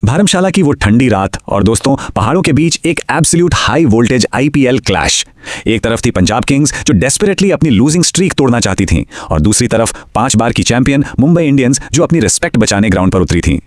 धर्मशाला की वो ठंडी रात और दोस्तों पहाड़ों के बीच एक absolute high voltage IPL clash. एक तरफ थी पंजाब किंग्स जो डेस्परेटली अपनी लूजिंग स्ट्रीक तोड़ना चाहती थीं और दूसरी तरफ 5 बार की चैंपियन मुंबई इंडियंस जो अपनी रिस्पेक्ट बचाने ग्राउंड पर उतरी थीं।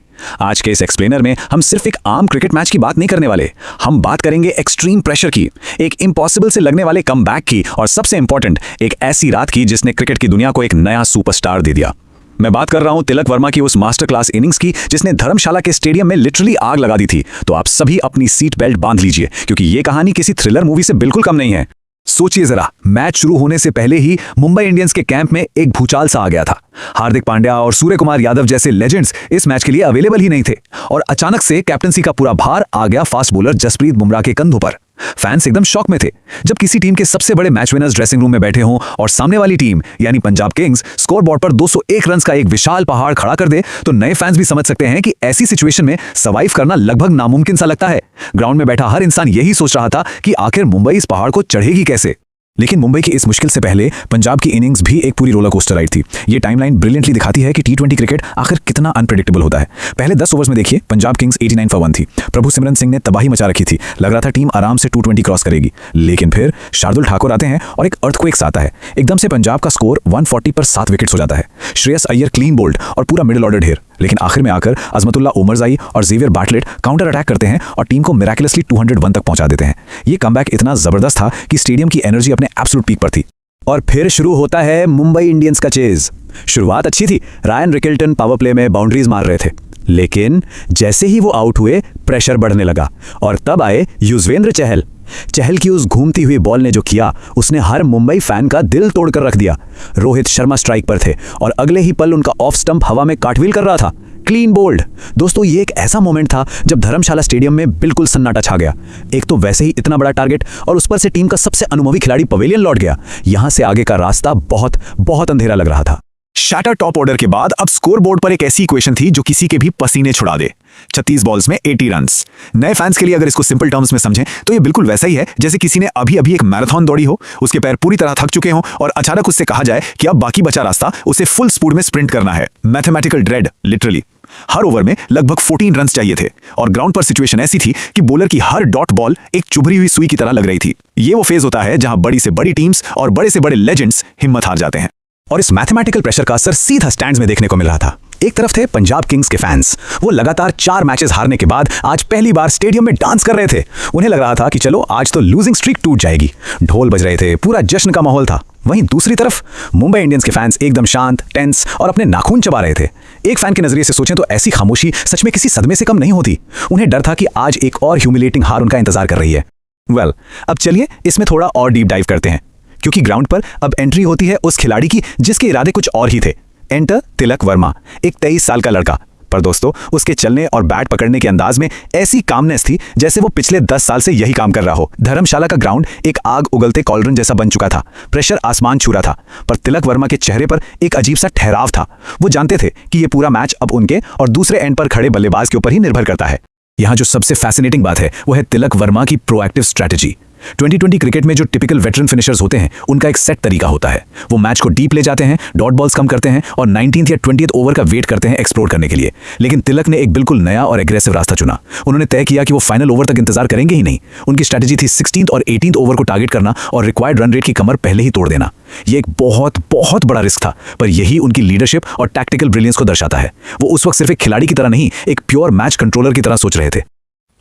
आज के इस एक्सप्लेनर में हम सिर्फ एक आम क्रिकेट मैच की बात नहीं करने वाले, हम बात करेंगे एक्सट्रीम प्रेशर की, एक इम्पॉसिबल से लगने वाले कमबैक की और सबसे इंपॉर्टेंट एक ऐसी रात की जिसने क्रिकेट की दुनिया को एक नया सुपरस्टार दे दिया। मैं बात कर रहा हूं तिलक वर्मा की उस मास्टर क्लास इनिंग्स की जिसने धर्मशाला के स्टेडियम में लिटरली आग लगा दी थी। तो आप सभी अपनी सीट बेल्ट बांध लीजिए क्योंकि ये कहानी किसी थ्रिलर मूवी से बिल्कुल कम नहीं है। सोचिए जरा, मैच शुरू होने से पहले ही मुंबई इंडियंस के कैंप में एक भूचाल सा आ गया था। हार्दिक पांड्या और सूर्य कुमार यादव जैसे लेजेंड्स इस मैच के लिए अवेलेबल ही नहीं थे और अचानक से कैप्टनसी का पूरा भार आ गया फास्ट बॉलर जसप्रीत बुमराह के कंधों पर। फैंस एकदम शॉक में थे। जब किसी टीम के सबसे बड़े मैच विनर्स ड्रेसिंग रूम में बैठे हों और सामने वाली टीम यानी पंजाब किंग्स स्कोरबोर्ड पर 201 रन का एक विशाल पहाड़ खड़ा कर दे तो नए फैंस भी समझ सकते हैं कि ऐसी सिचुएशन में सर्वाइव करना लगभग नामुमकिन सा लगता है। ग्राउंड में बैठा हर इंसान यही सोच रहा था कि आखिर मुंबई इस पहाड़ को चढ़ेगी कैसे। लेकिन मुंबई की इस मुश्किल से पहले पंजाब की इनिंग्स भी एक पूरी रोलर कोस्टर राइड थी। ये टाइमलाइन ब्रिलियंटली दिखाती है कि टी20 क्रिकेट आखिर कितना अनप्रेडिक्टेबल होता है। पहले 10 ओवर्स में देखिए पंजाब किंग्स 89 फॉर 1 थी। प्रभु सिमरन सिंह ने तबाही मचा रखी थी। लग रहा था टीम आराम से 220 क्रॉस करेगी, लेकिन फिर शार्दुल ठाकुर आते हैं और एक अर्थक्वेक आता है। एकदम से पंजाब का स्कोर 140 पर 7 विकेट्स हो जाता है। श्रेयस अय्यर क्लीन बोल्ड और पूरा मिडिल ऑर्डर ढेर। लेकिन आखिर में आकर अजमतुल्ला ओमरजाई और जेवियर बाटलेट काउंटर अटैक करते हैं और टीम को मिराकुलसली 201 तक पहुंचा देते हैं। ये कमबैक इतना जबरदस्त था कि स्टेडियम की एनर्जी अपने एब्सोल्यूट पीक पर थी। और फिर शुरू होता है मुंबई इंडियंस का चेज। शुरुआत अच्छी थी, रायन रिकल्टन पावर प्ले में बाउंड्रीज मार रहे थे, लेकिन जैसे ही वो आउट हुए प्रेशर बढ़ने लगा और तब आए युजवेंद्र चहल। चहल की उस घूमती हुई बॉल ने जो किया उसने हर मुंबई फैन का दिल तोड़कर रख दिया। रोहित शर्मा स्ट्राइक पर थे और अगले ही पल उनका ऑफ स्टंप हवा में कार्टव्हील कर रहा था। Clean bowled. दोस्तों ये एक ऐसा मोमेंट था जब धर्मशाला स्टेडियम में बिल्कुल सन्नाटा छा गया। एक तो वैसे ही इतना बड़ा टारगेट और उस पर से टीम का सबसे अनुभवी खिलाड़ी पवेलियन लौट गया। यहां से आगे का रास्ता बहुत बहुत अंधेरा लग रहा था। शैटर टॉप ऑर्डर के बाद अब स्कोर बोर्ड पर एक ऐसी इक्वेशन थी जो किसी के भी पसीने छुड़ा दे। 36 बॉल्स में 80 रन्स। नए फैंस के लिए अगर इसको सिंपल टर्म्स में समझें तो ये बिल्कुल वैसा ही है जैसे किसी ने अभी अभी एक मैराथन दौड़ी हो, उसके पैर पूरी तरह थक चुके हों और अचानक उससे कहा जाए कि अब बाकी बचा रास्ता उसे फुल स्पीड में स्प्रिंट करना है। Mathematical dread literally. हर ओवर में लगभग 14 रन्स चाहिए थे और ग्राउंड पर सिचुएशन ऐसी थी कि बॉलर की हर डॉट बॉल एक चुभरी हुई सुई की तरह लग रही थी। ये वो फेज होता है जहां बड़ी से बड़ी टीम्स और बड़े से बड़े लेजेंड्स हिम्मत हार जाते हैं और इस मैथमेटिकल प्रेशर का असर सीधा स्टैंड्स में देखने को मिल रहा था। एक तरफ थे पंजाब किंग्स के फैंस, वो लगातार 4 मैचेस हारने के बाद आज पहली बार स्टेडियम में डांस कर रहे थे। उन्हें लग रहा था कि चलो आज तो लूजिंग स्ट्रीक टूट जाएगी। ढोल बज रहे थे, पूरा जश्न का माहौल था। वहीं दूसरी तरफ मुंबई इंडियंस के फैंस एकदम शांत, टेंस और अपने नाखून चबा रहे थे। एक फैन के नजरिए से सोचें तो ऐसी खामोशी सच में किसी सदमे से कम नहीं होती। उन्हें डर था कि आज एक और ह्यूमिलेटिंग हार उनका इंतजार कर रही है। अब चलिए इसमें थोड़ा और डीप डाइव करते हैं क्योंकि ग्राउंड पर अब एंट्री होती है उस खिलाड़ी की जिसके इरादे कुछ और ही थे। एंटर तिलक वर्मा, एक 23 साल का लड़का। पर दोस्तों उसके चलने और बैट पकड़ने के अंदाज में ऐसी कामनेस थी जैसे वो पिछले 10 साल से यही काम कर रहा हो। धर्मशाला का ग्राउंड एक आग उगलते कॉलरन जैसा बन चुका था। प्रेशर आसमान छू रहा था, पर तिलक वर्मा के चेहरे पर एक अजीब सा ठहराव था। वो जानते थे कि ये पूरा मैच अब उनके और दूसरे एंड पर खड़े बल्लेबाज के ऊपर ही निर्भर करता है। यहाँ जो सबसे फैसिनेटिंग बात है वो है तिलक वर्मा की प्रोएक्टिव स्ट्रैटेजी। 2020 क्रिकेट में जो टिपिकल वेटरन फिनिशर्स होते हैं उनका एक सेट तरीका होता है। वो मैच को डीप ले जाते हैं, डॉट बॉल्स कम करते हैं और 19th या 20th ओवर का वेट करते हैं एक्सप्लोर करने के लिए। लेकिन तिलक ने एक बिल्कुल नया और एग्रेसिव रास्ता चुना। उन्होंने तय किया कि वो फाइनल ओवर तक इंतजार करेंगे ही नहीं। उनकी स्ट्रैटेजी थी 16th और 18th ओवर को टारगेट करना और रिक्वायर्ड रन रेट की कमर पहले ही तोड़ देना। ये एक बहुत बहुत बड़ा रिस्क था, पर यही उनकी लीडरशिप और टैक्टिकल ब्रिलियंस को दर्शाता है। वो उस वक्त सिर्फ एक खिलाड़ी की तरह नहीं, एक प्योर मैच कंट्रोलर की तरह सोच रहे थे।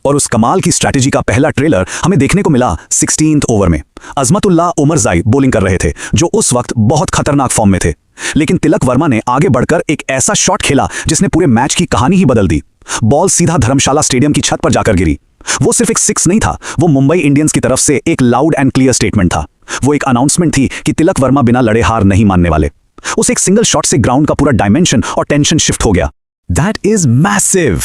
और उस कमाल की स्ट्रैटेजी का पहला ट्रेलर हमें देखने को मिला 16th ओवर में। अजमतुल्ला ओमरजाई बॉलिंग कर रहे थे जो उस वक्त बहुत खतरनाक फॉर्म में थे, लेकिन तिलक वर्मा ने आगे बढ़कर एक ऐसा शॉट खेला जिसने पूरे मैच की कहानी ही बदल दी। बॉल सीधा धर्मशाला स्टेडियम की छत पर जाकर गिरी। वो सिर्फ एक 6 नहीं था, वो मुंबई इंडियंस की तरफ से एक लाउड एंड क्लियर स्टेटमेंट था। वो एक अनाउंसमेंट थी कि तिलक वर्मा बिना लड़े हार नहीं मानने वाले। उस एक सिंगल शॉट से ग्राउंड का पूरा डायमेंशन और टेंशन शिफ्ट हो गया। That is massive.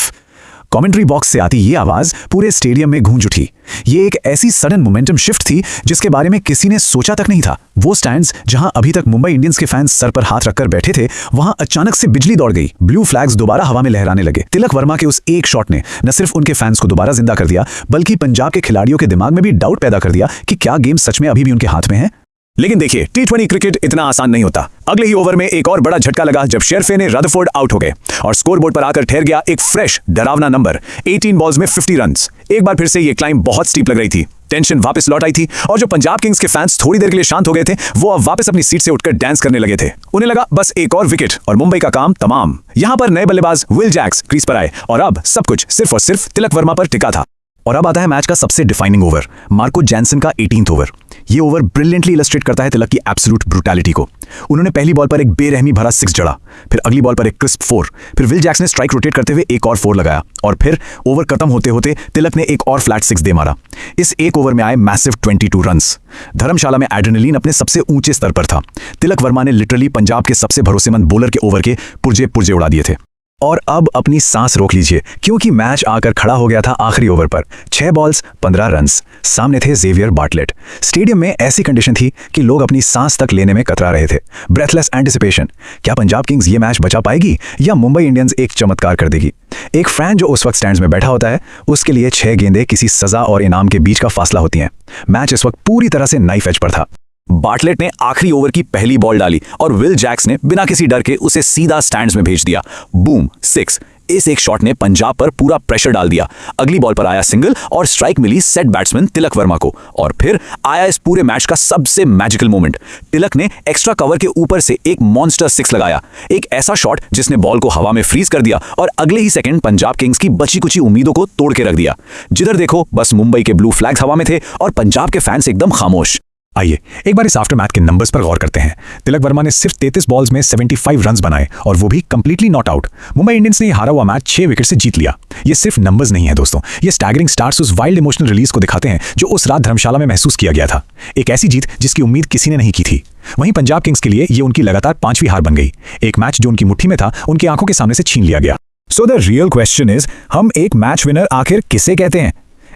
Commentary box से आती ये आवाज पूरे स्टेडियम में गूंज उठी। ये एक ऐसी सडन मोमेंटम शिफ्ट थी जिसके बारे में किसी ने सोचा तक नहीं था। वो स्टैंड्स जहां अभी तक मुंबई इंडियंस के फैंस सर पर हाथ रखकर बैठे थे, वहां अचानक से बिजली दौड़ गई। ब्लू फ्लैग्स दोबारा हवा में लहराने लगे। तिलक वर्मा के उस एक शॉट ने न सिर्फ उनके फैंस को दोबारा जिंदा कर दिया, बल्कि पंजाब के खिलाड़ियों के दिमाग में भी डाउट पैदा कर दिया कि क्या गेम सच में अभी भी उनके हाथ में है। लेकिन देखिए, T20 क्रिकेट इतना आसान नहीं होता। अगले ही ओवर में एक और बड़ा झटका लगा जब शेरफे ने रदरफोर्ड आउट हो गए और स्कोरबोर्ड पर आकर ठहर गया एक फ्रेश डरावना नंबर, 18 बॉल्स में 50 रन्स। एक बार फिर से ये क्लाइंब बहुत स्टीप लग रही थी। टेंशन वापस लौट आई थी और जो पंजाब किंग्स के फैंस थोड़ी देर के लिए शांत हो गए थे, वो अब वापस अपनी सीट से उठकर डांस करने लगे थे। उन्हें लगा बस एक और विकेट और मुंबई का काम तमाम। यहां पर नए बल्लेबाज विल जैक्स क्रीज पर आए और अब सब कुछ सिर्फ और सिर्फ तिलक वर्मा पर टिका था। और अब आता है मैच का सबसे डिफाइनिंग ओवर, मार्को जैनसन का 18th ओवर। ये ओवर ब्रिलियंटली इलस्ट्रेट करता है तिलक की एब्सोल्यूट ब्रूटैलिटी को। उन्होंने पहली बॉल पर एक बेरहमी भरा 6 जड़ा, फिर अगली बॉल पर एक क्रिस्प 4, फिर विल जैक्स ने स्ट्राइक रोटेट करते हुए एक और 4 लगाया और फिर ओवर खत्म होते होते तिलक ने एक और फ्लैट 6 दे मारा। इस एक ओवर में आए मैसिव 22 रन्स। धर्मशाला में एड्रेनलिन अपने सबसे ऊंचे स्तर पर था। तिलक वर्मा ने लिटरली पंजाब के सबसे भरोसेमंद बॉलर के ओवर के पुर्जे पुर्जे उड़ा दिए थे। और अब अपनी सांस रोक लीजिए, क्योंकि मैच आकर खड़ा हो गया था आखिरी ओवर पर। 6 बॉल्स 15 रन्स। सामने थे जेवियर बार्टलेट। स्टेडियम में ऐसी कंडीशन थी कि लोग अपनी सांस तक लेने में कतरा रहे थे। ब्रेथलेस एंटिसिपेशन, क्या पंजाब किंग्स ये मैच बचा पाएगी या मुंबई इंडियंस एक चमत्कार कर देगी। एक फैन जो उस वक्त स्टैंड्स में बैठा होता है, उसके लिए 6 गेंदें किसी सजा और इनाम के बीच का फासला होती हैं। मैच इस वक्त पूरी तरह से नाइफ एज पर था। बार्टलेट ने आखिरी ओवर की पहली बॉल डाली और विल जैक्स ने बिना किसी डर के उसे सीधा स्टैंड्स में भेज दिया। बूम, 6। इस एक शॉट ने पंजाब पर पूरा प्रेशर डाल दिया। अगली बॉल पर आया सिंगल और स्ट्राइक मिली सेट बैट्समैन तिलक वर्मा को। और फिर आया इस पूरे मैच का सबसे मैजिकल मोमेंट। तिलक ने एक्स्ट्रा कवर के ऊपर से एक मॉन्स्टर 6 लगाया, एक ऐसा शॉट जिसने बॉल को हवा में फ्रीज कर दिया और अगले ही सेकंड पंजाब किंग्स की बची कुची उम्मीदों को तोड़ के रख दिया। जिधर देखो बस मुंबई के ब्लू फ्लैग्स हवा में थे और पंजाब के फैंस एकदम खामोश। आइए एक बार इस आफ्टर मैच के नंबर्स पर गौर करते हैं। तिलक वर्मा ने सिर्फ 33 बॉल्स में 75 रन्स बनाए और वो भी completely not out. Mumbai Indians ने हारा हुआ मैच 6 विकेट से जीत लिया। ये सिर्फ नंबर्स नहीं है दोस्तों, ये स्टैगरिंग स्टार्ट्स उस वाइल्ड इमोशनल रिलीज को दिखाते हैं जो उस रात धर्मशाला में महसूस किया गया था। एक ऐसी जीत जिसकी उम्मीद किसी ने नहीं की थी। वहीं पंजाब किंग्स के लिए ये उनकी लगातार 5वीं हार बन गई। एक मैच जो उनकी मुट्ठी में था, उनकी आंखों के सामने से छीन लिया गया। So the real question is, हम एक मैच विनर आखिर किसे कहते हैं?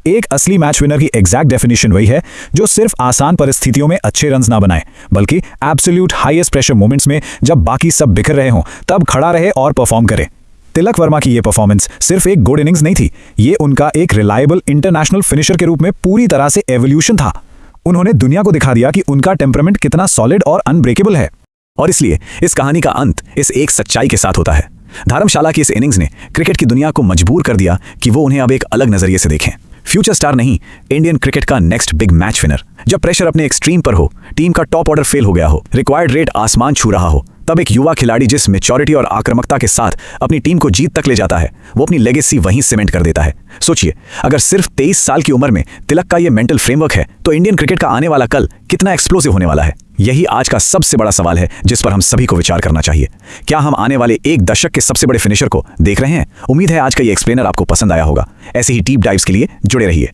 एक असली मैच विनर की एग्जैक्ट डेफिनेशन वही है जो सिर्फ आसान परिस्थितियों में अच्छे रन्स ना बनाए, बल्कि एब्सोल्यूट हाईएस्ट प्रेशर मोमेंट्स में जब बाकी सब बिखर रहे हों तब खड़ा रहे और परफॉर्म करे। तिलक वर्मा की ये परफॉर्मेंस सिर्फ एक गुड इनिंग्स नहीं थी, ये उनका एक रिलायबल इंटरनेशनल फिनिशर के रूप में पूरी तरह से एवोल्यूशन था। उन्होंने दुनिया को दिखा दिया कि उनका टेम्परामेंट कितना सॉलिड और अनब्रेकेबल है। और इसलिए इस कहानी का अंत इस एक सच्चाई के साथ होता है। धर्मशाला की इस इनिंग्स ने क्रिकेट की दुनिया को मजबूर कर दिया कि वो उन्हें अब एक अलग नजरिए से देखें। फ्यूचर स्टार नहीं, इंडियन क्रिकेट का नेक्स्ट बिग मैच विनर। जब प्रेशर अपने एक्सट्रीम पर हो, टीम का टॉप ऑर्डर फेल हो गया हो, रिक्वायर्ड रेट आसमान छू रहा हो, तब एक युवा खिलाड़ी जिस मैच्योरिटी और आक्रामकता के साथ अपनी टीम को जीत तक ले जाता है, वो अपनी लेगेसी वहीं सीमेंट कर देता है। सोचिए, अगर सिर्फ 23 साल की उम्र में तिलक का ये मेंटल फ्रेमवर्क है, तो इंडियन क्रिकेट का आने वाला कल कितना एक्सप्लोसिव होने वाला है। यही आज का सबसे बड़ा सवाल है जिस पर हम सभी को विचार करना चाहिए। क्या हम आने वाले एक दशक के सबसे बड़े फिनिशर को देख रहे हैं? उम्मीद है आज का ये एक्सप्लेनर आपको पसंद आया होगा। ऐसे ही डीप डाइव्स के लिए जुड़े रहिए।